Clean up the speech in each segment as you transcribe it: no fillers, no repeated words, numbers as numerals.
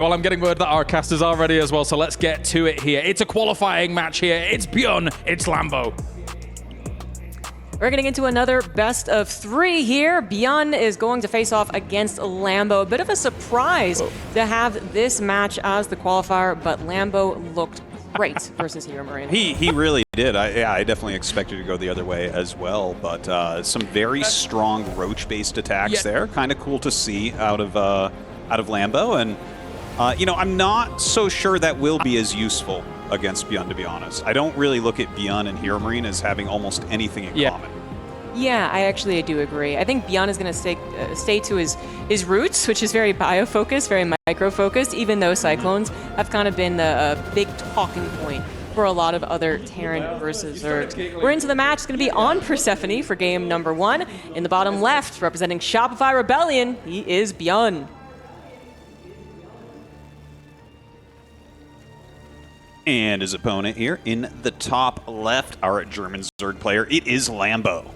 Well, I'm getting word that our casters are ready as well, so let's get to it here. It's a qualifying match here. It's ByuN, it's Lambo. We're getting into another best of 3 here. ByuN is going to face off against Lambo. A bit of a surprise to have this match as the qualifier, but Lambo looked great versus Hero Marine. He really did. I definitely expected to go the other way as well, but some very strong roach-based attacks there. Kind of cool to see out of Lambo, and you know, I'm not so sure that will be as useful against ByuN, to be honest. I don't really look at ByuN and Hero Marine as having almost anything in common. Yeah, I actually do agree. I think ByuN is going to stay to his roots, which is very bio-focused, very micro-focused, even though Cyclones have kind of been the big talking point for a lot of other Terran versus Zergs. We're into the match. It's going to be on Persephone for game number 1. In the bottom left, representing Shopify Rebellion, he is ByuN. And his opponent here in the top left, our German Zerg player, it is Lambo.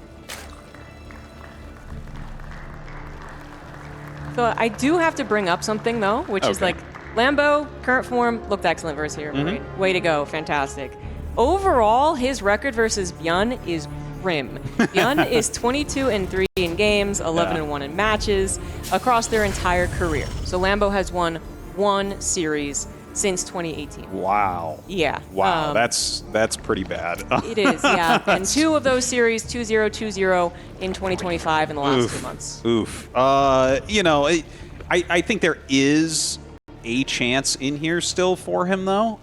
So I do have to bring up something, though, which is like, Lambo, current form, looked excellent versus Hero Marine. Way to go, fantastic. Overall, his record versus ByuN is grim. ByuN is 22-3 in games, 11-1 in matches, across their entire career. So Lambo has won 1 series since 2018. Wow. Yeah. Wow, that's pretty bad. It is, yeah. And 2 of those series, 2-0, 2-0 in 2025 in the last 2 months. Oof. You know, I think there is a chance in here still for him, though.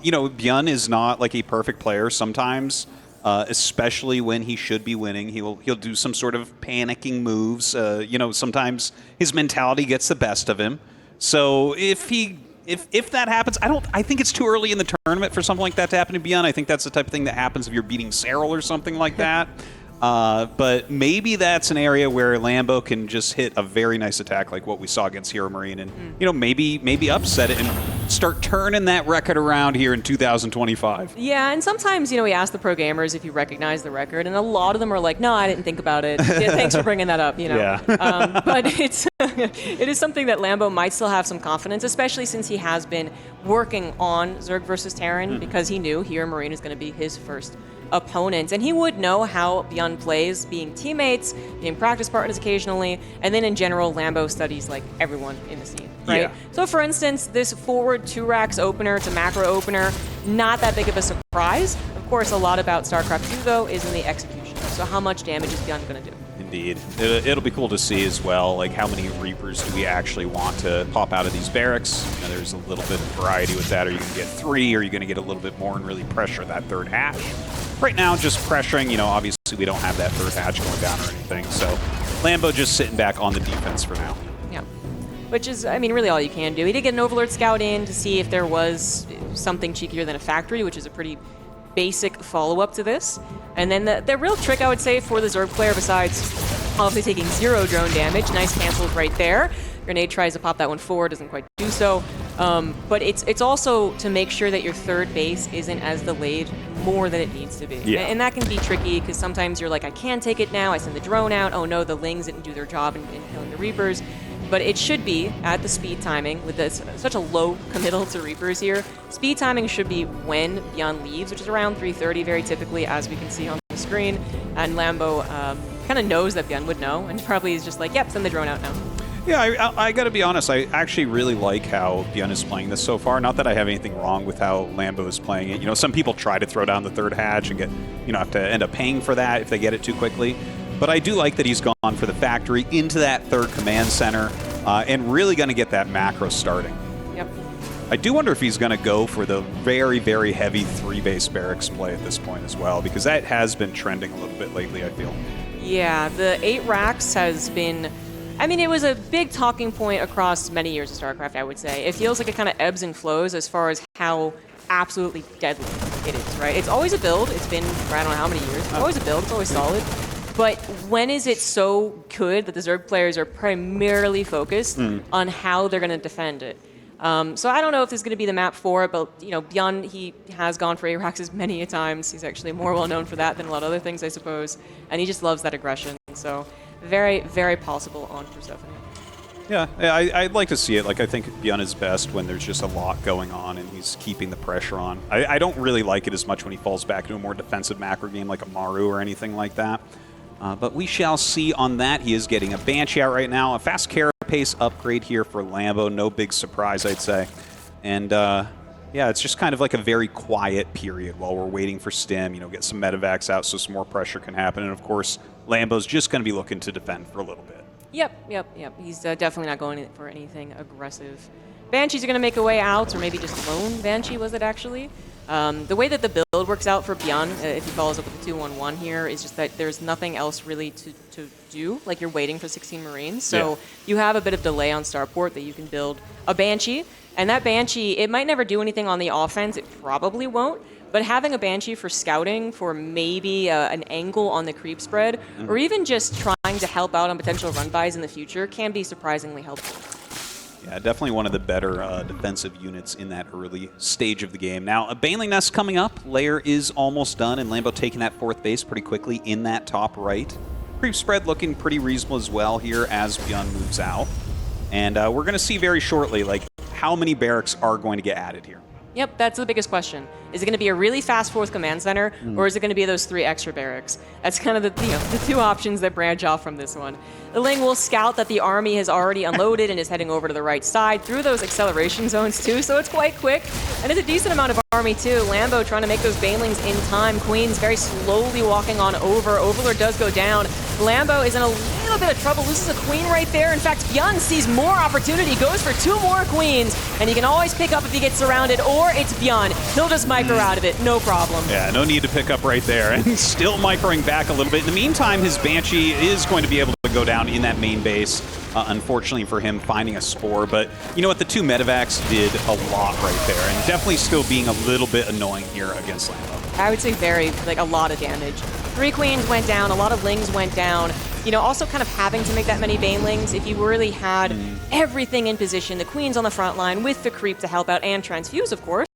You know, ByuN is not like a perfect player sometimes, especially when he should be winning. He'll do some sort of panicking moves. You know, sometimes his mentality gets the best of him. So if that happens, I think it's too early in the tournament for something like that to happen to ByuN. I think that's the type of thing that happens if you're beating Serral or something like that. But maybe that's an area where Lambo can just hit a very nice attack like what we saw against Hero Marine and, you know, maybe upset it and start turning that record around here in 2025. Yeah, and sometimes, you know, we ask the pro gamers if you recognize the record, and a lot of them are like, no, I didn't think about it. Yeah, thanks for bringing that up, you know. Yeah. But it is something that Lambo might still have some confidence, especially since he has been working on Zerg versus Terran because he knew Hero Marine is going to be his first opponent, and he would know how ByuN plays, being teammates, being practice partners occasionally, and then in general, Lambo studies like everyone in the scene, right? Yeah. So for instance, this forward 2-racks opener, it's a macro opener, not that big of a surprise. Of course, a lot about StarCraft 2, though, is in the execution. So how much damage is ByuN going to do? Indeed. It'll be cool to see as well, like how many Reapers do we actually want to pop out of these barracks. You know, there's a little bit of variety with that. Are you going to get 3, or are you going to get a little bit more and really pressure that third hatch? Right now, just pressuring, you know, obviously we don't have that third hatch going down or anything, so Lambo just sitting back on the defense for now. Yeah, which is, I mean, really all you can do. He did get an Overlord Scout in to see if there was something cheekier than a factory, which is a pretty basic follow-up to this. And then the real trick, I would say, for the Zerg player, besides obviously taking 0 drone damage, nice cancels right there. Grenade tries to pop that one forward, doesn't quite do so. But it's also to make sure that your third base isn't as delayed more than it needs to be. Yeah. And that can be tricky, because sometimes you're like, I can't take it now, I send the drone out, oh no, the Lings didn't do their job in killing the Reapers. But it should be at the speed timing, with this such a low committal to Reapers here. Speed timing should be when ByuN leaves, which is around 3:30 very typically, as we can see on the screen. And Lambo kind of knows that ByuN would know, and probably is just like, yep, send the drone out now. Yeah, I got to be honest. I actually really like how ByuN is playing this so far. Not that I have anything wrong with how Lambo is playing it. You know, some people try to throw down the third hatch and get, you know, have to end up paying for that if they get it too quickly. But I do like that he's gone for the factory into that third command center and really going to get that macro starting. Yep. I do wonder if he's going to go for the very, very heavy 3-base barracks play at this point as well, because that has been trending a little bit lately, I feel. Yeah, the 8 racks has been... I mean, it was a big talking point across many years of StarCraft, I would say. It feels like it kind of ebbs and flows as far as how absolutely deadly it is, right? It's always a build. It's been for I don't know how many years. It's always a build. It's always solid. But when is it so good that the Zerg players are primarily focused on how they're going to defend it? So I don't know if this is going to be the map for it, but you know, ByuN, he has gone for Araxes many a times. He's actually more well known for that than a lot of other things, I suppose. And he just loves that aggression. So very, very possible on Persephone. Yeah, I'd like to see it. Like, I think ByuN is best when there's just a lot going on and he's keeping the pressure on. I don't really like it as much when he falls back into a more defensive macro game like a Maru or anything like that. But we shall see on that. He is getting a Banshee out right now. A fast carapace upgrade here for Lambo. No big surprise, I'd say. And yeah, it's just kind of like a very quiet period while we're waiting for Stim, you know, get some medevacs out so some more pressure can happen. And of course, Lambo's just going to be looking to defend for a little bit. Yep. He's definitely not going for anything aggressive. Banshees are going to make a way out, or maybe just lone Banshee, was it actually? The way that the build works out for ByuN, if he follows up with the 2-1-1 here, is just that there's nothing else really to do. Like, you're waiting for 16 Marines. So you have a bit of delay on starport that you can build a Banshee. And that Banshee, it might never do anything on the offense. It probably won't. But having a Banshee for scouting, for maybe an angle on the creep spread, or even just trying to help out on potential run buys in the future can be surprisingly helpful. Yeah, definitely one of the better defensive units in that early stage of the game. Now, a Baneling Nest coming up. Lair is almost done, and Lambo taking that 4th base pretty quickly in that top right. Creep spread looking pretty reasonable as well here as ByuN moves out. And we're going to see very shortly, like, how many barracks are going to get added here. Yep, that's the biggest question. Is it going to be a really fast 4th command center, or is it going to be those 3 extra barracks? That's kind of the 2 options that branch off from this one. The Ling will scout that the army has already unloaded and is heading over to the right side through those acceleration zones too, so it's quite quick. And it's a decent amount of army too. Lambo trying to make those Banelings in time. Queen's very slowly walking on over. Overlord does go down. Lambo is in a little bit of trouble. Loses a queen right there. In fact, ByuN sees more opportunity, goes for 2 more queens, and he can always pick up if he gets surrounded, or it's ByuN. He'll just micro out of it, no problem. Yeah, no need to pick up right there. And still microing back a little bit. In the meantime, his Banshee is going to be able to go down in that main base. Unfortunately for him, finding a Spore. But you know what? The 2 medevacs did a lot right there, and definitely still being a little bit annoying here against Lambo. I would say a lot of damage. 3 queens went down, a lot of Lings went down. You know, also kind of having to make that many Banelings, if you really had everything in position, the queens on the front line with the creep to help out and transfuse, of course,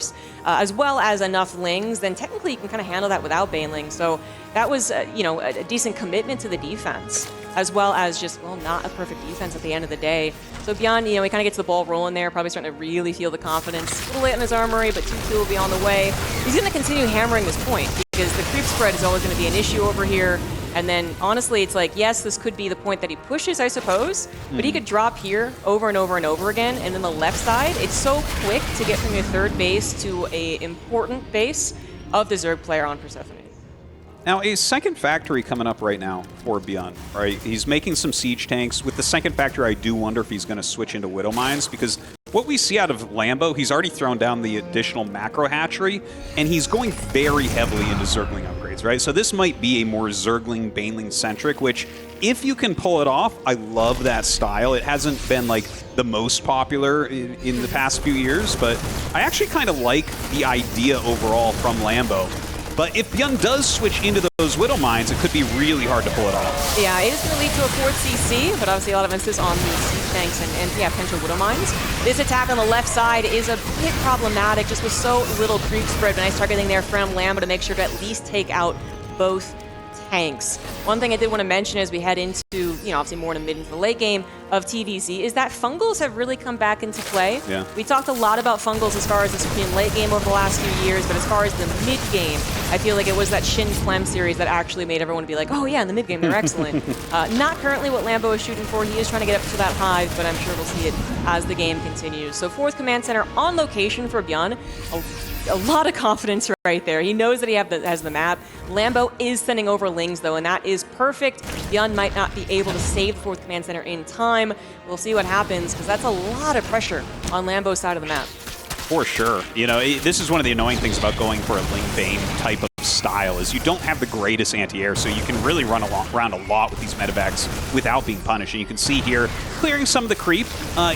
as well as enough Lings, then technically you can kind of handle that without Banelings. So that was, you know, a decent commitment to the defense, as well as just, well, not a perfect defense at the end of the day. So ByuN, you know, he kind of gets the ball rolling there, probably starting to really feel the confidence. A little late in his armory, but 2-2 will be on the way. He's going to continue hammering this point, because the creep spread is always going to be an issue over here. And then, honestly, it's like, yes, this could be the point that he pushes, I suppose, but he could drop here over and over and over again, and then the left side, it's so quick to get from your 3rd base to a important base of the Zerg player on Persephone. Now, a 2nd factory coming up right now for ByuN, right? He's making some siege tanks. With the 2nd factory, I do wonder if he's going to switch into Widow Mines, because what we see out of Lambo, he's already thrown down the additional macro hatchery, and he's going very heavily into Zergling upgrades, right? So this might be a more Zergling, Baneling-centric, which, if you can pull it off, I love that style. It hasn't been, like, the most popular in the past few years, but I actually kind of like the idea overall from Lambo. But if ByuN does switch into those Widow Mines, it could be really hard to pull it off. Yeah, it is going to lead to a 4th CC, but obviously a lot of emphasis on the siege tanks and yeah, potential Widow Mines. This attack on the left side is a bit problematic, just with so little creep spread. But nice targeting there from Lambo to make sure to at least take out both tanks. One thing I did want to mention as we head into, you know, obviously more in the mid and the late game of TVZ is that Fungals have really come back into play. Yeah. We talked a lot about Fungals as far as the Supreme late game over the last few years, but as far as the mid game, I feel like it was that Shin Clem series that actually made everyone be like, oh yeah, in the mid game they're excellent. Not currently what Lambo is shooting for. He is trying to get up to that hive, but I'm sure we'll see it as the game continues. So 4th command center on location for ByuN. A lot of confidence right there. He knows that he has the map. Lambo is sending over Lings, though, and that is perfect. ByuN might not be able to save the 4th command center in time. We'll see what happens, because that's a lot of pressure on Lambo's side of the map. For sure. You know, this is one of the annoying things about going for a Ling Bane type of style, is you don't have the greatest anti-air, so you can really run around a lot with these medevacs without being punished. And you can see here, clearing some of the creep.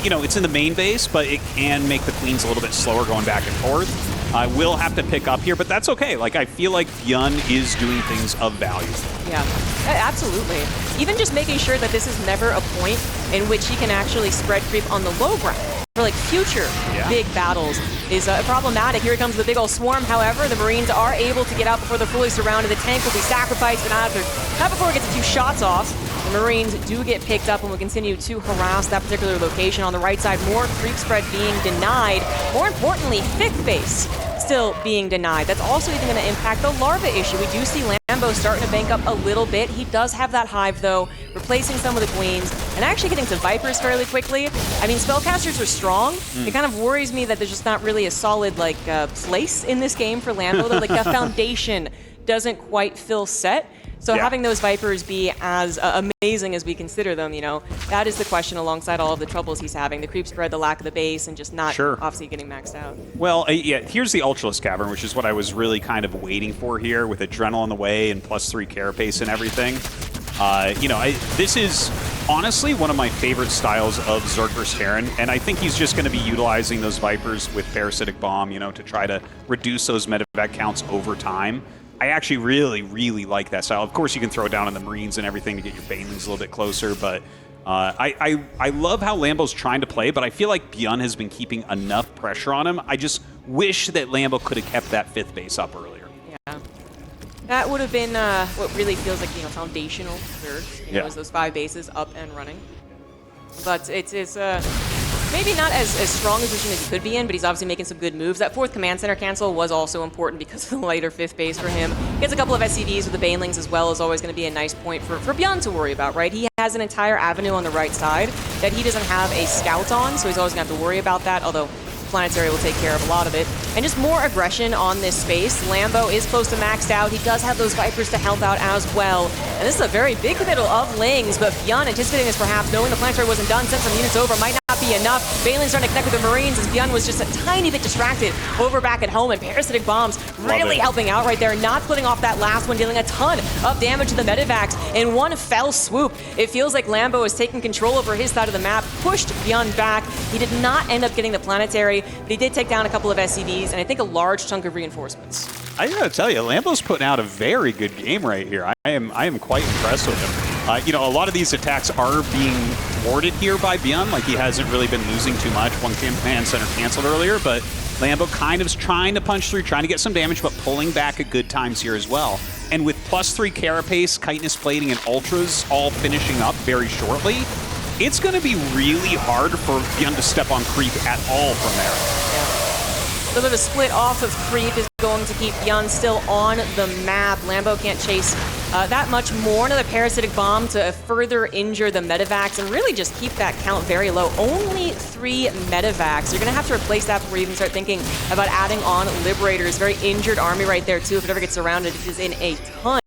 You know, it's in the main base, but it can make the queens a little bit slower going back and forth. I will have to pick up here, but that's okay. Like, I feel like ByuN is doing things of value. Yeah, absolutely. Even just making sure that this is never a point in which he can actually spread creep on the low ground for like future big battles is problematic. Here comes the big old swarm. However, the Marines are able to get out before they're fully surrounded. The tank will be sacrificed, but not before it gets a few shots off. The Marines do get picked up and will continue to harass that particular location. On the right side, more creep spread being denied. More importantly, 5th base still being denied. That's also even going to impact the larva issue. We do see Lambo starting to bank up a little bit. He does have that hive, though, replacing some of the queens and actually getting to Vipers fairly quickly. I mean, spellcasters are strong. It kind of worries me that there's just not really a solid, place in this game for Lambo. That, the foundation doesn't quite feel set. So having those Vipers be as amazing as we consider them, that is the question alongside all of the troubles he's having. The creep spread, the lack of the base, and just not obviously getting maxed out. Well, here's the Ultralisk Cavern, which is what I was really kind of waiting for here with Adrenal on the way and +3 carapace and everything. This is honestly one of my favorite styles of Zerg vs. Terran, and I think he's just going to be utilizing those Vipers with Parasitic Bomb, to try to reduce those medevac counts over time. I actually really, really like that style. Of course, you can throw it down on the Marines and everything to get your Banelings a little bit closer, but I love how Lambo's trying to play, but I feel like ByuN has been keeping enough pressure on him. I just wish that Lambo could have kept that 5th base up earlier. Yeah. That would have been what really feels like, foundational Zerg, is those 5 bases up and running. But it's maybe not as strong a position as he could be in, but he's obviously making some good moves. That 4th command center cancel was also important because of the lighter 5th base for him. Gets a couple of SCVs with the Banelings as well, is always going to be a nice point for ByuN to worry about, right? He has an entire avenue on the right side that he doesn't have a scout on, so he's always going to have to worry about that, although Planetary will take care of a lot of it. And just more aggression on this space. Lambo is close to maxed out. He does have those Vipers to help out as well. And this is a very big committal of Lings, but ByuN anticipating this perhaps, knowing the Planetary wasn't done, sent some units over, might not be enough. Bailey's starting to connect with the Marines as ByuN was just a tiny bit distracted over back at home, and Parasitic Bombs really helping out right there, not splitting off that last one, dealing a ton of damage to the medevacs in one fell swoop. It feels like Lambo is taking control over his side of the map, pushed ByuN back. He did not end up getting the Planetary, but he did take down a couple of SCVs and I think a large chunk of reinforcements. I gotta tell you, Lambo's putting out a very good game right here. I am quite impressed with him. A lot of these attacks are being thwarted here by ByuN. Like, he hasn't really been losing too much. One command center canceled earlier, but Lambo kind of is trying to punch through, trying to get some damage, but pulling back at good times here as well. And with +3 carapace, chitinous plating, and ultras all finishing up very shortly, it's going to be really hard for ByuN to step on creep at all from there. A little bit of a split off of creep is going to keep ByuN still on the map. Lambo can't chase that much more. Another Parasitic Bomb to further injure the medevacs and really just keep that count very low. Only 3 medevacs. You're going to have to replace that before you even start thinking about adding on Liberators. Very injured army right there, too. If it ever gets surrounded, it is in a ton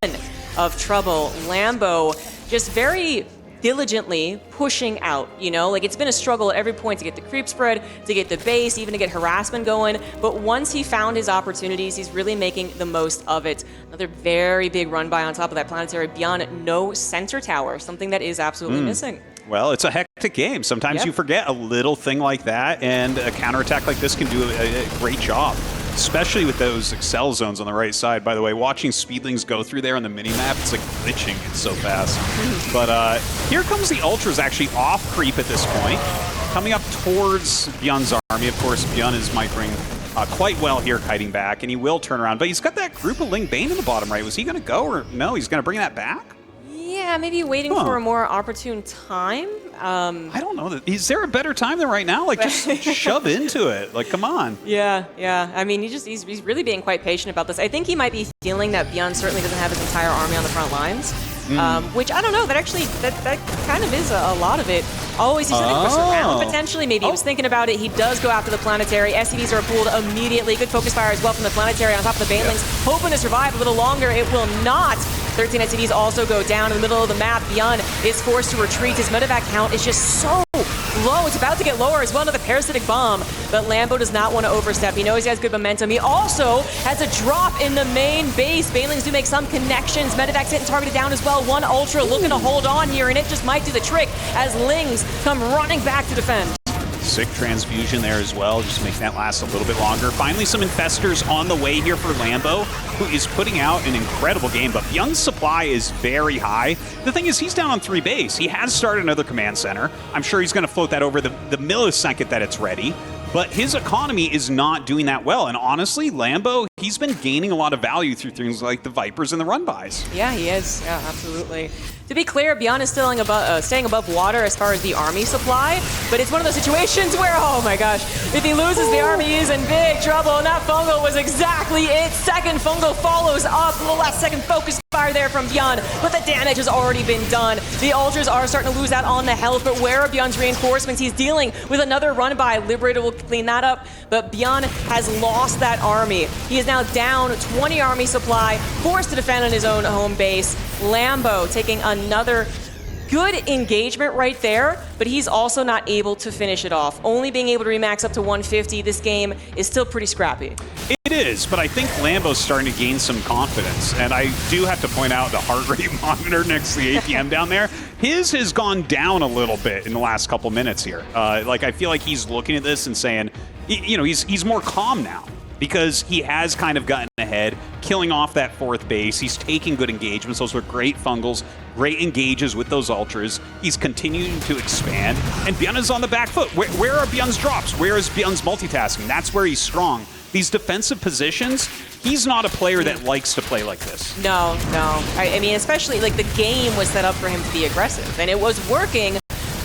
of trouble. Lambo just very diligently pushing out, it's been a struggle at every point to get the creep spread, to get the base, even to get harassment going, but once he found his opportunities, he's really making the most of it. Another very big run by on top of that Planetary. ByuN, no center tower, something that is absolutely missing. Well, it's a hectic game. Sometimes you forget a little thing like that, and a counterattack like this can do a great job, especially with those Excel zones on the right side. By the way, watching Speedlings go through there on the mini-map, it's like glitching. It's so fast. But here comes the Ultras actually off creep at this point, coming up towards ByuN's army. Of course, ByuN is microing quite well here, kiting back, and he will turn around. But he's got that group of Ling Bane in the bottom right. Was he going to go, or no? He's going to bring that back? Yeah, maybe waiting for a more opportune time. I don't know. Is there a better time than right now? Like, just shove into it. Like, come on. Yeah. I mean, he's really being quite patient about this. I think he might be feeling that ByuN certainly doesn't have his entire army on the front lines, which I don't know. That actually, that kind of is a lot of it. Oh, is he setting for surround potentially? Maybe he was thinking about it. He does go after the Planetary. SCVs are pulled immediately. Good focus fire as well from the Planetary on top of the Banelings. Hoping to survive a little longer. It will not. 13 SCVs also go down in the middle of the map. ByuN is forced to retreat. His medevac count is just so low. It's about to get lower as well. Another Parasitic Bomb, but Lambo does not want to overstep. He knows he has good momentum. He also has a drop in the main base. Banelings do make some connections. Medevac's hitting targeted down as well. One Ultra looking to hold on here, and it just might do the trick as Lings come running back to defend. Sick transfusion there as well, just making that last a little bit longer. Finally, some infestors on the way here for Lambo, who is putting out an incredible game, but ByuN's supply is very high. The thing is, he's down on 3 base. He has started another command center. I'm sure he's going to float that over the millisecond that it's ready. but his economy is not doing that well. And honestly, Lambo, he's been gaining a lot of value through things like the Vipers and the run-bys. Yeah, he is. Yeah, absolutely. To be clear, ByuN is staying above water as far as the army supply, but it's one of those situations where, oh my gosh, if he loses, the army is in big trouble, and that fungal was exactly it. Second fungal follows up, the last second focus fire there from ByuN, but the damage has already been done. The Ultras are starting to lose out on the health, but where are ByuN's reinforcements? He's dealing with another run-by. Liberator will clean that up, but ByuN has lost that army. He is now down 20 army supply, forced to defend on his own home base. Lambo taking another good engagement right there, but he's also not able to finish it off. Only being able to remax up to 150, this game is still pretty scrappy. It is, but I think Lambo's starting to gain some confidence, and I do have to point out the heart rate monitor next to the APM down there. His has gone down a little bit in the last couple minutes here. Like, I feel like he's looking at this and saying, you know, he's more calm now, because he has kind of gotten ahead, killing off that fourth base. He's taking good engagements. Those were great fungals, great engages with those ultras. He's continuing to expand, and ByuN is on the back foot. Where are ByuN's drops? Where is ByuN's multitasking? That's where he's strong. These defensive positions, he's not a player that likes to play like this. No. I mean, especially, like, the game was set up for him to be aggressive, and it was working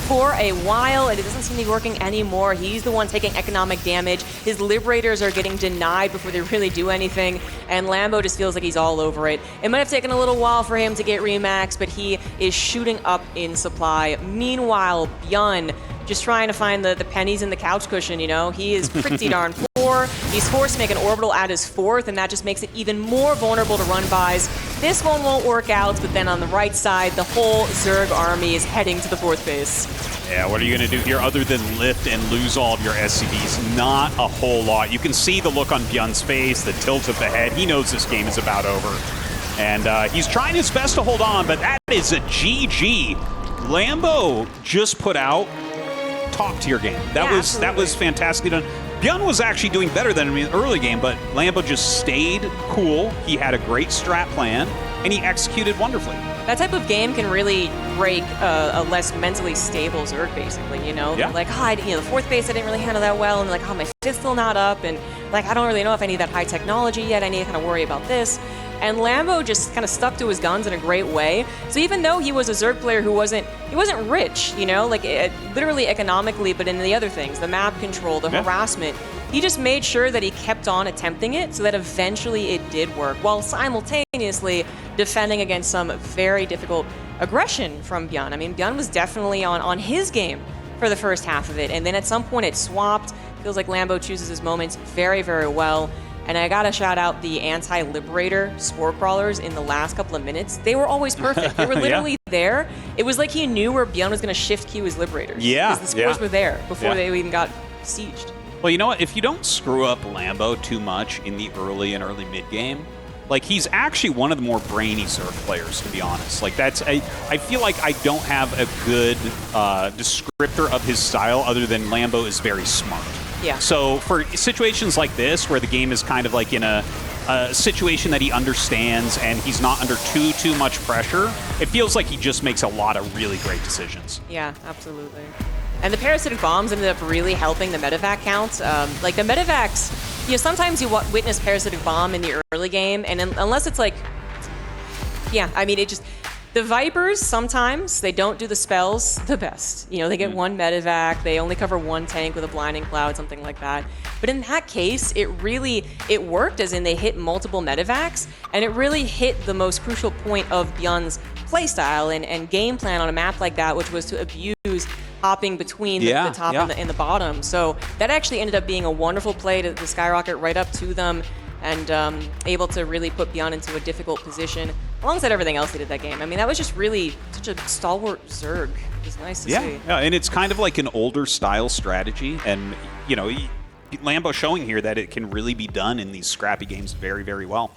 for a while, and it doesn't seem to be working anymore. He's the one taking economic damage. His Liberators are getting denied before they really do anything, and Lambo just feels like he's all over it. It might have taken a little while for him to get remaxed, but he is shooting up in supply. Meanwhile, ByuN just trying to find the pennies in the couch cushion, you know? He is pretty darn poor. He's forced to make an orbital at his fourth, and that just makes it even more vulnerable to run-bys. This one won't work out, but then on the right side, the whole Zerg army is heading to the fourth base. Yeah, what are you going to do here other than lift and lose all of your SCVs? Not a whole lot. You can see the look on ByuN's face, the tilt of the head. He knows this game is about over. And he's trying his best to hold on, but that is a GG. Lambo just put out top-tier game. That was fantastically done. ByuN was actually doing better than him in the early game, but Lambo just stayed cool. He had a great strat plan, and he executed wonderfully. That type of game can really break a less mentally stable Zerg, basically, you know? Yeah. Like, the fourth base I didn't really handle that well, and like, my fifth's still not up, and like, I don't really know if I need that high technology yet, I need to kind of worry about this. And Lambo just kind of stuck to his guns in a great way. So even though he was a Zerg player who wasn't rich, you know, like literally economically, but in the other things, the map control, the harassment, he just made sure that he kept on attempting it so that eventually it did work, while simultaneously defending against some very difficult aggression from ByuN. I mean, ByuN was definitely on his game for the first half of it, and then at some point it swapped. Feels like Lambo chooses his moments very, very well. And I gotta shout out the anti-Liberator spore crawlers in the last couple of minutes. They were always perfect. They were literally there. It was like he knew where ByuN was gonna shift queue his Liberators. Yeah. Because the spores were there before they even got sieged. Well, you know what? If you don't screw up Lambo too much in the early and early mid game, like, he's actually one of the more brainy Zerg players, to be honest. Like, I feel like I don't have a good descriptor of his style other than Lambo is very smart. Yeah. So for situations like this, where the game is kind of like in a situation that he understands and he's not under too much pressure, it feels like he just makes a lot of really great decisions. Yeah, absolutely. And the parasitic bombs ended up really helping the medevac count. Like, the medevacs, you know, sometimes you witness parasitic bomb in the early game, and unless it's like, I mean, it just, the Vipers, sometimes they don't do the spells the best. You know, they get one medevac, they only cover one tank with a blinding cloud, something like that. But in that case, it worked, as in they hit multiple medevacs, and it really hit the most crucial point of ByuN's playstyle and game plan on a map like that, which was to abuse hopping between the top and the bottom. So that actually ended up being a wonderful play to skyrocket right up to them, and able to really put ByuN into a difficult position alongside everything else they did that game. I mean, that was just really such a stalwart Zerg. It was nice to see. Yeah, and it's kind of like an older style strategy, and you know, Lambo showing here that it can really be done in these scrappy games very, very well.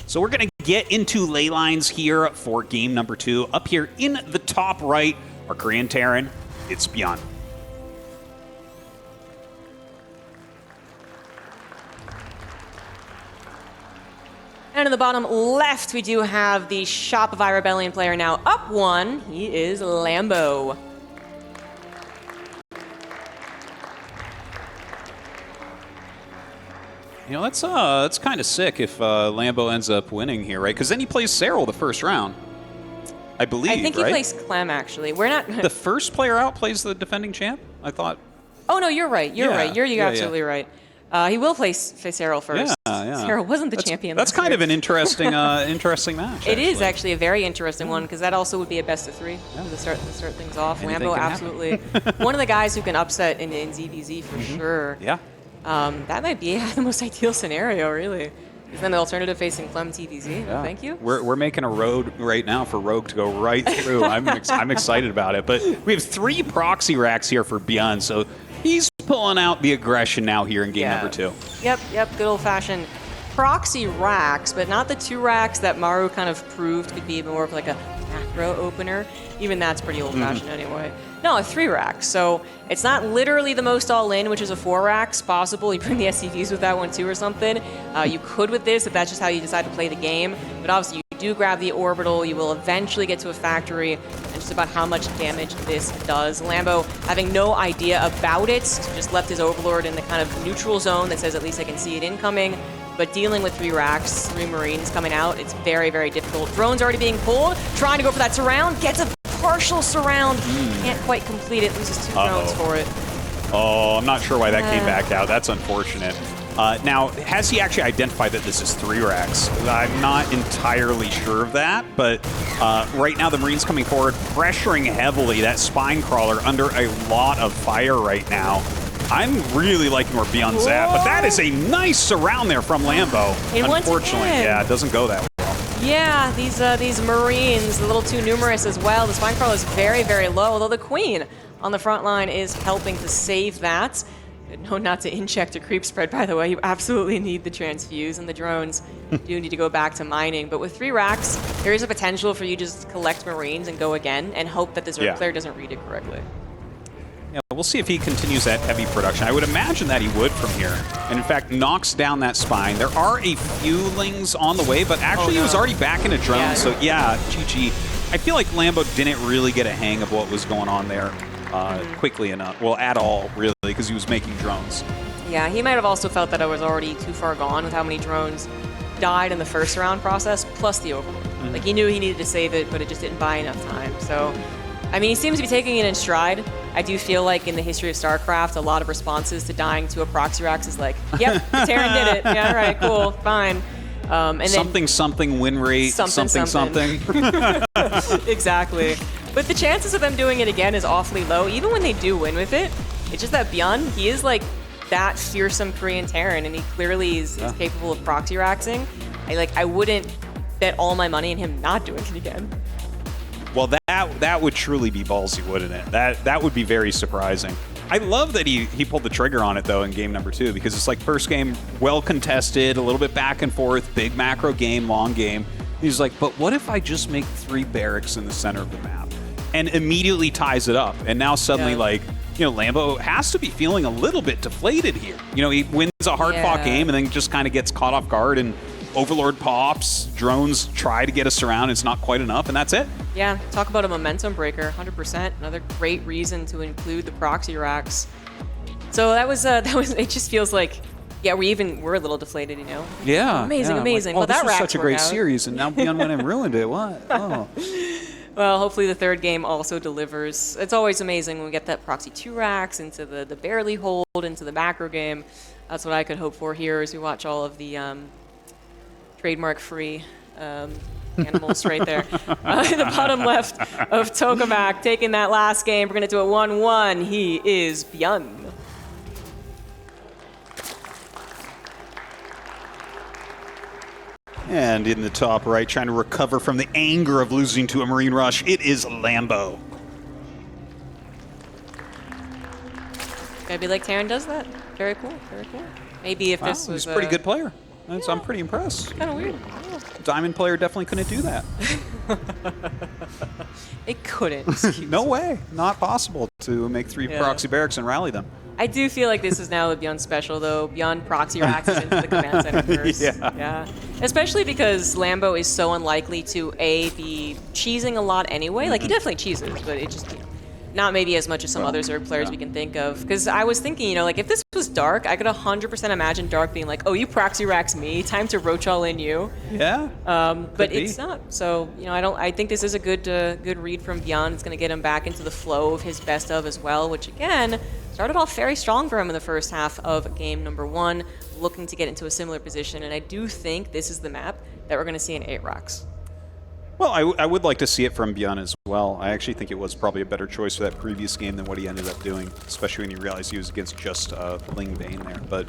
So we're going to get into ley lines here for game number 2. Up here in the top right, our Korean Terran, it's ByuN. And in the bottom left, we do have the Shopify Rebellion player now up 1. He is Lambo. You know, that's kind of sick if Lambo ends up winning here, right? Because then he plays Serral the first round, I believe, I think he right? plays Clem, actually. We're not... The first player out plays the defending champ, I thought. Oh, no, you're right. You're right. You're absolutely right. He will play Serral first. Serral wasn't the champion. That's kind of an interesting interesting match. It is actually a very interesting one, because that also would be a best of 3 to start things off. Anything Lambo, can absolutely. One of the guys who can upset in ZVZ for sure. Yeah. That might be the most ideal scenario, really. Is then the alternative facing Clem TVZ. Yeah. Thank you. We're making a road right now for Rogue to go right through. I'm excited about it. But we have 3 proxy racks here for ByuN, so he's pulling out the aggression now here in game number 2. Yep. Good old-fashioned proxy racks, but not the 2 racks that Maru kind of proved could be more of like a macro opener. Even that's pretty old-fashioned anyway. No, a 3 racks. So it's not literally the most all-in, which is a 4 racks possible. You bring the SCVs with that one too or something. You could with this if that's just how you decide to play the game. But obviously you do grab the orbital. You will eventually get to a factory, and just about how much damage this does. Lambo, having no idea about it, just left his Overlord in the kind of neutral zone that says at least I can see it incoming. But dealing with 3 racks, 3 Marines coming out, it's very, very difficult. Drone's already being pulled, trying to go for that surround, gets a partial surround, can't quite complete it, loses 2 drones for it. Oh, I'm not sure why that came back out. That's unfortunate. Now, has he actually identified that this is 3 racks? I'm not entirely sure of that, but right now the Marines coming forward, pressuring heavily. That spine crawler under a lot of fire right now. I'm really liking where ByuN's at, but that is a nice surround there from Lambo. Unfortunately, yeah, it doesn't go that well. Yeah, these Marines, a little too numerous as well. The spine crawler is very, very low, although the Queen on the front line is helping to save that. No, not to inject a creep spread, by the way. You absolutely need the transfuse, and the drones do need to go back to mining. But with 3 racks, there is a potential for you just collect Marines and go again and hope that the Zerg player doesn't read it correctly. Yeah, we'll see if he continues that heavy production. I would imagine that he would from here. And in fact, knocks down that spine. There are a few lings on the way, but actually he was already back in a drone. So yeah, GG. I feel like Lambo didn't really get a hang of what was going on there quickly enough. Well, at all, really, because he was making drones. Yeah, he might have also felt that I was already too far gone with how many drones died in the first round process, plus the Overlord. Like, he knew he needed to save it, but it just didn't buy enough time. So, I mean, he seems to be taking it in stride. I do feel like in the history of StarCraft, a lot of responses to dying to a proxy racks is like, yep, Terran did it. Yeah, all right, cool, fine. And then something win rate, something. Exactly. But the chances of them doing it again is awfully low, even when they do win with it. It's just that ByuN, he is like that fearsome Korean Terran, and he clearly is capable of proxy raxing. I wouldn't bet all my money in him not doing it again. Well, that would truly be ballsy, wouldn't it? That would be very surprising. I love that he pulled the trigger on it, though, in game number 2, because it's like first game, well contested, a little bit back and forth, big macro game, long game. He's like, but what if I just make 3 barracks in the center of the map? And immediately ties it up. And now suddenly, like, you know, Lambo has to be feeling a little bit deflated here. You know, he wins a hard-fought game and then just kind of gets caught off guard, and Overlord pops, drones try to get us around, it's not quite enough, and that's it. Yeah, talk about a momentum breaker, 100%. Another great reason to include the proxy racks. So that was it just feels like, yeah, we're a little deflated, you know? Yeah. Amazing. Like, oh, but this that was such a great out. series, and now ByuN went and ruined it. What? Oh. Well, hopefully the 3rd game also delivers. It's always amazing when we get that proxy 2 racks into the barely hold, into the macro game. That's what I could hope for here as we watch all of the trademark-free animals right there. In the bottom left of Tokamak, taking that last game. We're going to do a 1-1. He is ByuN. And in the top right, trying to recover from the anger of losing to a Marine Rush, it is Lambo. Maybe like Terran does that. Very cool. Maybe if this was he's a pretty good player. I'm pretty impressed. Kind of weird. Diamond player definitely couldn't do that. It couldn't. No way. Not possible to make 3 proxy barracks and rally them. I do feel like this is now the ByuN special, though. ByuN proxy racks into the command center first. Yeah. Especially because Lambo is so unlikely to, A, be cheesing a lot anyway. Like, he definitely cheeses, but it just, Not maybe as much as some other Zerg players we can think of. Because I was thinking, you know, like if this was Dark, I could 100% imagine Dark being like, oh, you proxy racks me, time to roach all in you. Yeah. But it's not. So, you know, I think this is a good read from ByuN. It's going to get him back into the flow of his best of as well, which again, started off very strong for him in the first half of game number 1, looking to get into a similar position. And I do think this is the map that we're going to see in 8 racks. Well, I would like to see it from ByuN as well. I actually think it was probably a better choice for that previous game than what he ended up doing, especially when you realize he was against just Ling Bane there. But,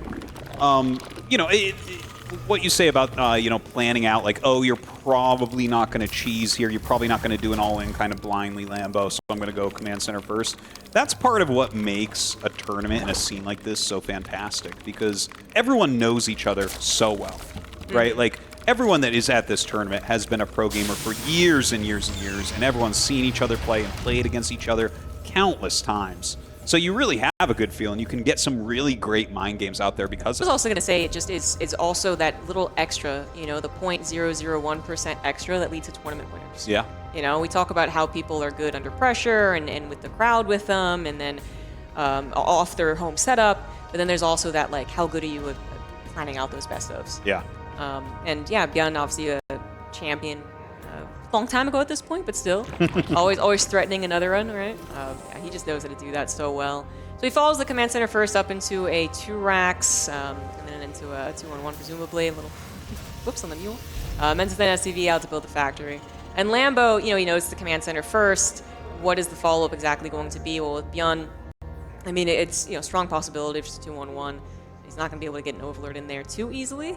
you know, what you say about, you know, planning out, like, oh, you're probably not going to cheese here. You're probably not going to do an all-in kind of blindly Lambo, so I'm going to go command center first. That's part of what makes a tournament and a scene like this so fantastic, because everyone knows each other so well, right? Like, everyone that is at this tournament has been a pro gamer for years and years and years, and everyone's seen each other play and played against each other countless times. So you really have a good feel, and you can get some really great mind games out there because of it. I was also going to say, it just is also that little extra, you know, the 0.001% extra that leads to tournament winners. Yeah. You know, we talk about how people are good under pressure and with the crowd with them, and then off their home setup, but then there's also that, like, how good are you at planning out those best ofs? Yeah. And yeah, ByuN obviously a champion a long time ago at this point, but still, always threatening another run, right? Yeah, he just knows how to do that so well. So he follows the command center first up into a 2 racks, and then into a 2-on-1 presumably, a little whoops on the mule. And then SCV out to build the factory. And Lambo, you know, he knows the command center first. What is the follow-up exactly going to be? Well, with ByuN, I mean, it's, you know, strong possibility of just 2-on-1. He's not going to be able to get an overlord in there too easily.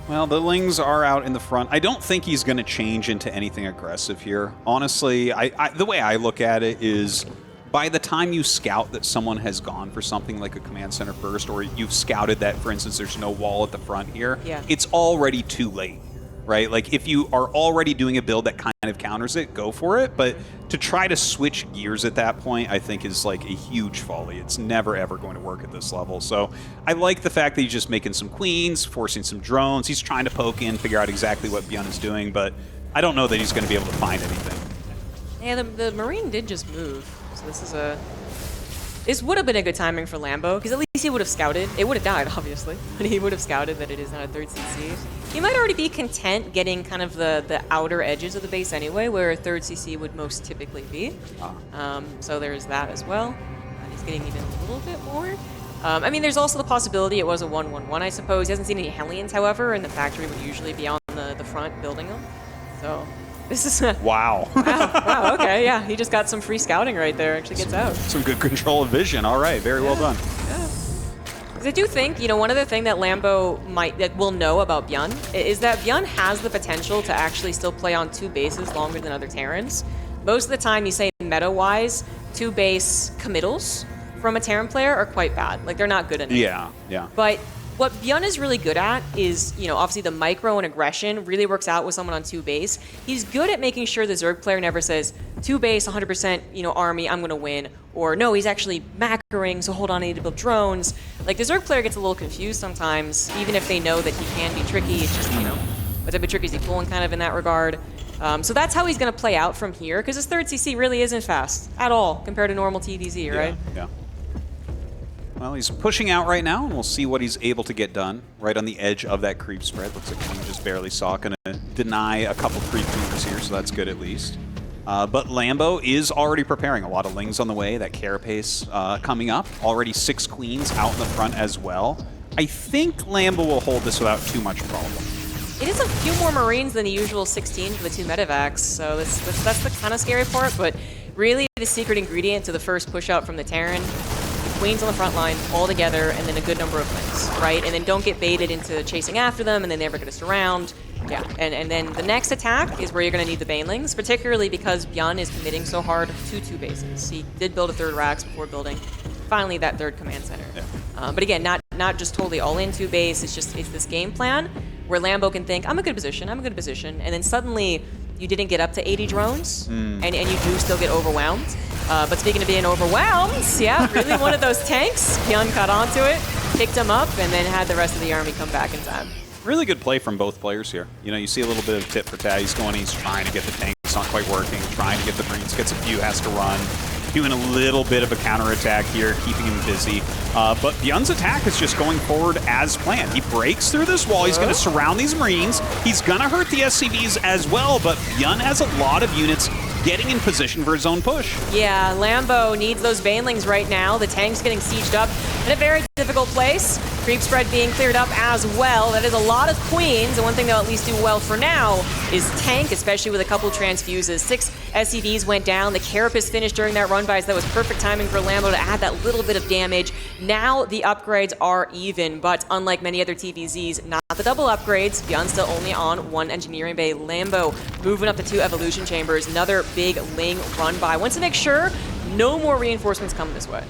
Well, the Lings are out in the front. I don't think he's going to change into anything aggressive here. Honestly, the way I look at it is, by the time you scout that someone has gone for something like a command center first, or you've scouted that, for instance, there's no wall at the front here, it's already too late, right? Like, if you are already doing a build that kind of counters it, go for it. But to try to switch gears at that point, I think is like a huge folly. It's never, ever going to work at this level. So I like the fact that he's just making some queens, forcing some drones. He's trying to poke in, figure out exactly what ByuN is doing, but I don't know that he's going to be able to find anything. Yeah, the Marine did just move. So this would have been a good timing for Lambo, because at least he would have scouted. It would have died, obviously, but he would have scouted that it is not a 3rd CC. He might already be content getting kind of the outer edges of the base anyway, where a 3rd CC would most typically be. So there's that as well. He's getting even a little bit more. I mean, there's also the possibility it was a 1-1-1, I suppose. He hasn't seen any Hellions, however, and the factory would usually be on the front building them. So this is Wow. wow, okay, yeah. He just got some free scouting right there. Actually gets out. Some good control of vision. All right, very well done. Yeah. Because I do think, you know, one other thing that Lambo will know about ByuN is that ByuN has the potential to actually still play on 2 bases longer than other Terrans. Most of the time, you say meta-wise, 2 base committals from a Terran player are quite bad. Like, they're not good enough. Yeah, yeah. But what ByuN is really good at is, you know, obviously the micro and aggression really works out with someone on 2 base. He's good at making sure the Zerg player never says, 2 base, 100%, you know, army, I'm going to win. Or, no, he's actually macroing, so hold on, I need to build drones. Like, the Zerg player gets a little confused sometimes, even if they know that he can be tricky. It's just, you know, what type of trick is he pulling kind of in that regard. So that's how he's going to play out from here, because his 3rd CC really isn't fast at all compared to normal TDZ, right? Yeah. Well, he's pushing out right now, and we'll see what he's able to get done right on the edge of that creep spread. Looks like he just barely saw. Going to deny a couple creep movers here, so that's good at least. But Lambo is already preparing. A lot of Lings on the way, that carapace coming up. Already 6 queens out in the front as well. I think Lambo will hold this without too much problem. It is a few more Marines than the usual 16 for the 2 medevacs, so that's the kind of scary part, but really the secret ingredient to the first push out from the Terran, Queens on the front line all together, and then a good number of Lings, right? And then don't get baited into chasing after them, and then they're never going to surround. Yeah, and then the next attack is where you're going to need the Banelings, particularly because ByuN is committing so hard to 2 bases. He did build a 3rd racks before building finally that 3rd command center. Yeah. But again, not just totally all in 2 base. It's this game plan where Lambo can think, I'm a good position, and then suddenly you didn't get up to 80 drones, and you do still get overwhelmed. But speaking of being overwhelmed, yeah, really one of those tanks. ByuN caught onto it, picked him up, and then had the rest of the army come back in time. Really good play from both players here. You know, you see a little bit of tit for tat. He's going, he's trying to get the tanks It's not quite working. Trying to get the Marines, gets a few, has to run. Doing a little bit of a counterattack here, keeping him busy. But ByuN's attack is just going forward as planned. He breaks through this wall. He's going to surround these Marines. He's going to hurt the SCVs as well, but ByuN has a lot of units getting in position for his own push. Yeah, Lambo needs those Banelings right now. The tank's getting sieged up in a very difficult place. Creep spread being cleared up as well. That is a lot of Queens, and one thing they'll at least do well for now is tank, especially with a couple transfuses. 6 SCVs went down. The Carapace finished during that run by, so that was perfect timing for Lambo to add that little bit of damage. Now the upgrades are even, but unlike many other TVZs, not the double upgrades. ByuN still only on 1 engineering bay. Lambo moving up to 2 evolution chambers. Another big Ling run by. Wants to make sure no more reinforcements come this way.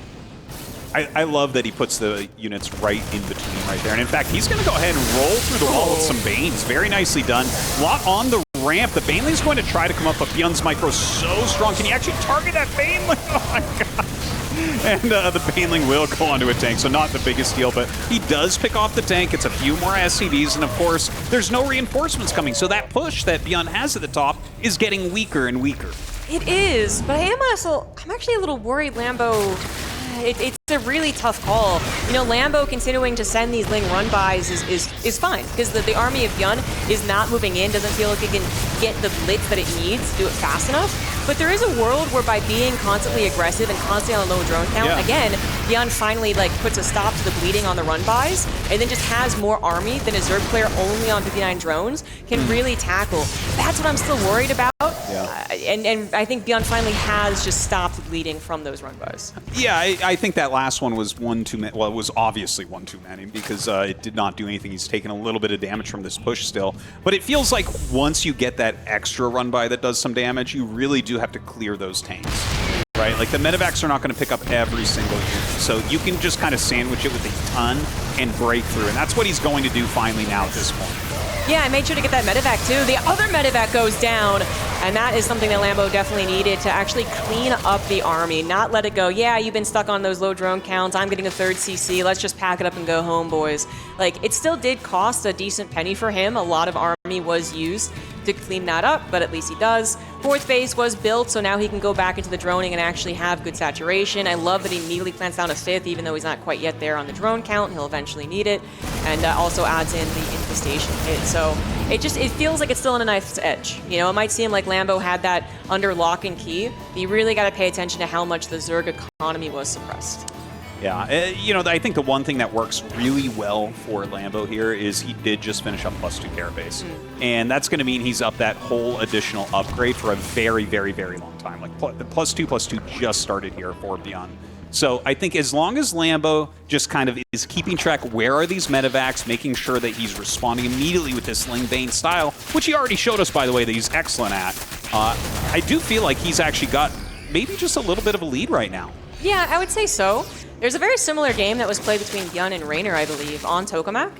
I love that he puts the units right in between right there. And in fact, he's going to go ahead and roll through the wall with some Banes. Very nicely done. Lot on the ramp. The Baneling's going to try to come up, but ByuN's micro so strong. Can he actually target that Baneling? Oh my god. And the Baneling will go onto a tank, so not the biggest deal, but he does pick off the tank. It's a few more SCVs, and of course, there's no reinforcements coming. So that push that ByuN has at the top is getting weaker and weaker. It is, but I'm actually a little worried Lambo. It's a really tough call. You know, Lambo continuing to send these Ling run-bys is fine, because the army of ByuN is not moving in, doesn't feel like it can get the blitz that it needs to do it fast enough. But there is a world where by being constantly aggressive and constantly on a low drone count, again, ByuN finally puts a stop to the bleeding on the run-bys, and then just has more army than a Zerg player only on 59 drones can really tackle. That's what I'm still worried about. And I think ByuN finally has just stopped bleeding from those run-bys. Yeah, I think that last one was one too many. Well, it was obviously one too many because it did not do anything. He's taken a little bit of damage from this push still. But it feels like once you get that extra run-by that does some damage, you really do have to clear those tanks. Right? Like the medevacs are not going to pick up every single unit. So you can just kind of sandwich it with a ton and break through. And that's what he's going to do finally now at this point. Yeah, I made sure to get that medevac too. The other medevac goes down, and that is something that Lambo definitely needed to actually clean up the army, not let it go, yeah, you've been stuck on those low drone counts, I'm getting a 3rd CC, let's just pack it up and go home, boys. Like, it still did cost a decent penny for him. A lot of army was used to clean that up, but at least he does. 4th base was built, so now he can go back into the droning and actually have good saturation. I love that he immediately plants down a 5th, even though he's not quite yet there on the drone count. He'll eventually need it, and also adds in the infestation hit. So it feels like it's still on a knife's edge. You know, it might seem like Lambo had that under lock and key, but you really got to pay attention to how much the Zerg economy was suppressed. Yeah, you know, I think the one thing that works really well for Lambo here is he did just finish up +2 Carapace. And that's going to mean he's up that whole additional upgrade for a very, very, very long time. Like, the +2/+2 just started here for ByuN. So I think as long as Lambo just kind of is keeping track, where are these medevacs, making sure that he's responding immediately with this Ling Bane style, which he already showed us, by the way, that he's excellent at, I do feel like he's actually got maybe just a little bit of a lead right now. Yeah, I would say so. There's a very similar game that was played between ByuN and Raynor, I believe, on Tokamak,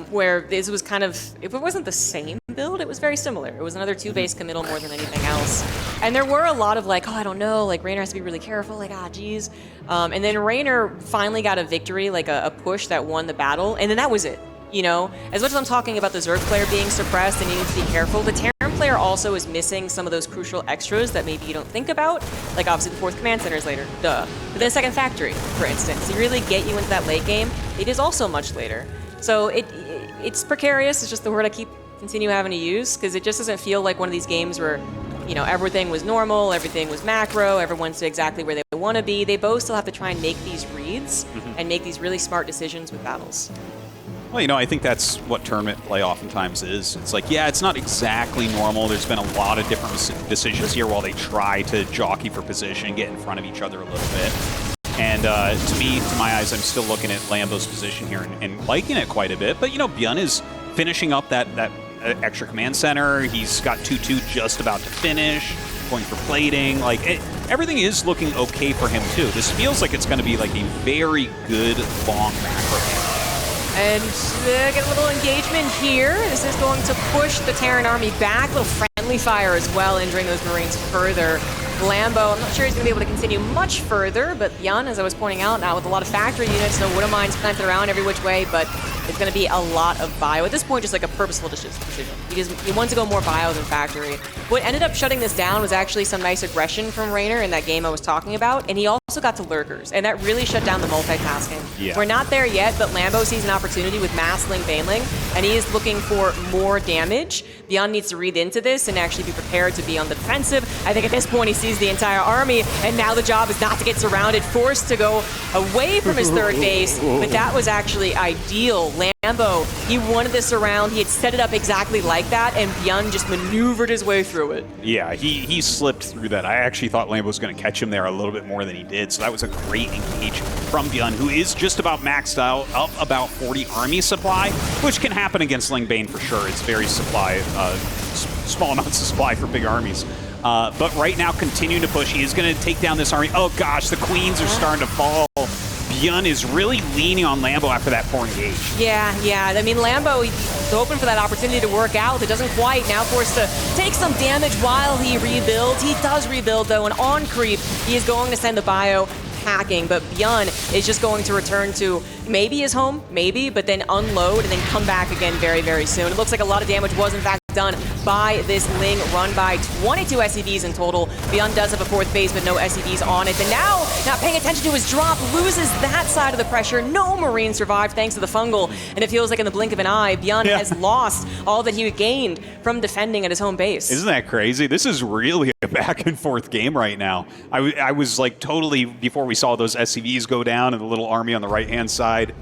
where this was kind of, if it wasn't the same build, it was very similar. It was another 2-base committal more than anything else. And there were a lot of like, oh, I don't know, like Raynor has to be really careful, like, geez. And then Raynor finally got a victory, like a push that won the battle, and then that was it. You know, as much as I'm talking about the Zerg player being suppressed and needing to be careful, the Terran player also is missing some of those crucial extras that maybe you don't think about. Like, obviously, the 4th command center is later, duh. But then 2nd factory, for instance, to really get you into that late game, it is also much later. So it's precarious. It's just the word I continue having to use, because it just doesn't feel like one of these games where, you know, everything was normal, everything was macro, everyone's exactly where they want to be. They both still have to try and make these reads and make these really smart decisions with battles. Well, you know, I think that's what tournament play oftentimes is. It's like, yeah, it's not exactly normal. There's been a lot of different decisions here while they try to jockey for position, get in front of each other a little bit. And to me, to my eyes, I'm still looking at Lambo's position here and liking it quite a bit. But, you know, ByuN is finishing up that extra command center. He's got 2-2 just about to finish, going for plating. Like, everything is looking okay for him, too. This feels like it's going to be like a very good long macro game. And get a little engagement here. This is going to push the Terran army back. A little friendly fire as well, injuring those Marines further. Lambo, I'm not sure he's going to be able to continue much further, but ByuN, as I was pointing out, now with a lot of factory units, no Wooder mines planted around every which way, but It's going to be a lot of bio. At this point, just like a purposeful decision. He wanted to go more bio than factory. What ended up shutting this down was actually some nice aggression from Raynor in that game I was talking about, and he also got to lurkers, and that really shut down the multitasking. Yeah. We're not there yet, but Lambo sees an opportunity with Massling, Baneling, and he is looking for more damage. ByuN needs to read into this and actually be prepared to be on the defensive. I think at this point he sees the entire army, and now the job is not to get surrounded, forced to go away from his third base, but that was actually ideal. Lambo, he wanted this around, he had set it up exactly like that, and ByuN just maneuvered his way through it. Yeah, he slipped through that. I actually thought Lambo was going to catch him there a little bit more than he did, so that was a great engage from ByuN, who is just about maxed out, up about 40 army supply, which can happen against Ling Bane for sure. It's very small amounts of supply for big armies. But right now, continuing to push, he is going to take down this army. Oh gosh, the queens are starting to fall. ByuN is really leaning on Lambo after that poor engage. Yeah. I mean, Lambo, he's hoping for that opportunity to work out. It doesn't quite. Now forced to take some damage while he rebuilds. He does rebuild, though, and on creep, he is going to send the bio hacking, but ByuN is just going to return to maybe his home, maybe, but then unload and then come back again very, very soon. It looks like a lot of damage was, in fact, done by this Ling run by 22 SCVs in total. ByuN does have a fourth base, but no SCVs on it. And now, not paying attention to his drop, loses that side of the pressure. No Marine survived thanks to the fungal. And it feels like in the blink of an eye, ByuN has lost all that he gained from defending at his home base. Isn't that crazy? This is really a back and forth game right now. I was like totally, before we saw those SCVs go down and the little army on the right-hand side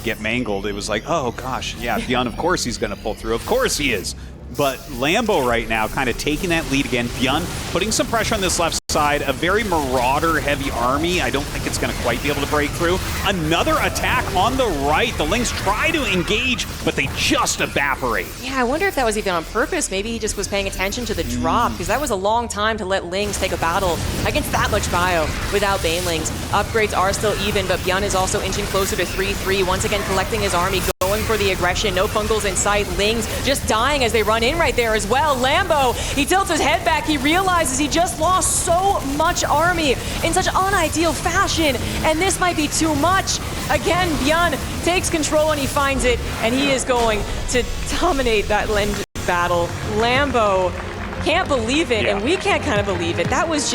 get mangled, it was like, oh gosh, yeah, ByuN, of course he's going to pull through. Of course he is. But Lambo right now kind of taking that lead again. ByuN putting some pressure on this left side. A very marauder-heavy army. I don't think it's going to quite be able to break through. Another attack on the right. The Lings try to engage, but they just evaporate. Yeah, I wonder if that was even on purpose. Maybe he just was paying attention to the drop, because that was a long time to let Lings take a battle against that much bio without Banelings. Upgrades are still even, but ByuN is also inching closer to 3-3. Once again, collecting his army, going for the aggression. No fungals in sight. Lings just dying as they run in right there as well. Lambo, he tilts his head back. He realizes he just lost so much army in such unideal fashion, and this might be too much. Again, ByuN takes control and he finds it, and he is going to dominate that battle. Lambo can't believe it, and we can't kind of believe it. That was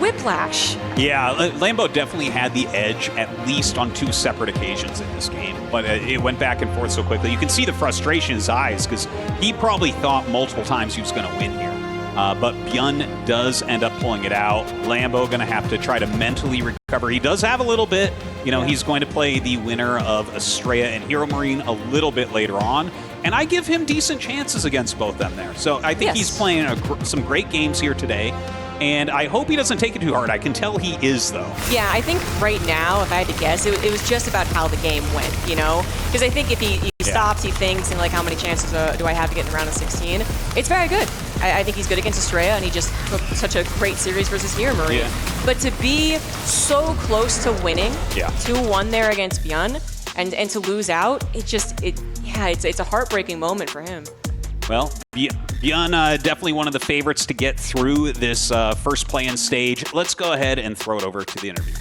whiplash. Yeah, Lambo definitely had the edge, at least on 2 separate occasions in this game, but it went back and forth so quickly. You can see the frustration in his eyes, because he probably thought multiple times he was going to win here. But ByuN does end up pulling it out. Lambo going to have to try to mentally recover. He does have a little bit. You know, he's going to play the winner of Estrella and Hero Marine a little bit later on. And I give him decent chances against both them there. So I think he's playing some great games here today. And I hope he doesn't take it too hard. I can tell he is, though. Yeah, I think right now, if I had to guess, it was just about how the game went, you know? Because I think if he stops, he thinks, and like, how many chances do I have to get in the round of 16? It's very good. I think he's good against Estrella, and he just took such a great series versus Hero Marine. Yeah. But to be so close to winning, 2-1 there against ByuN, and to lose out, it's a heartbreaking moment for him. Well, ByuN definitely one of the favorites to get through this first play-in stage. Let's go ahead and throw it over to the interview.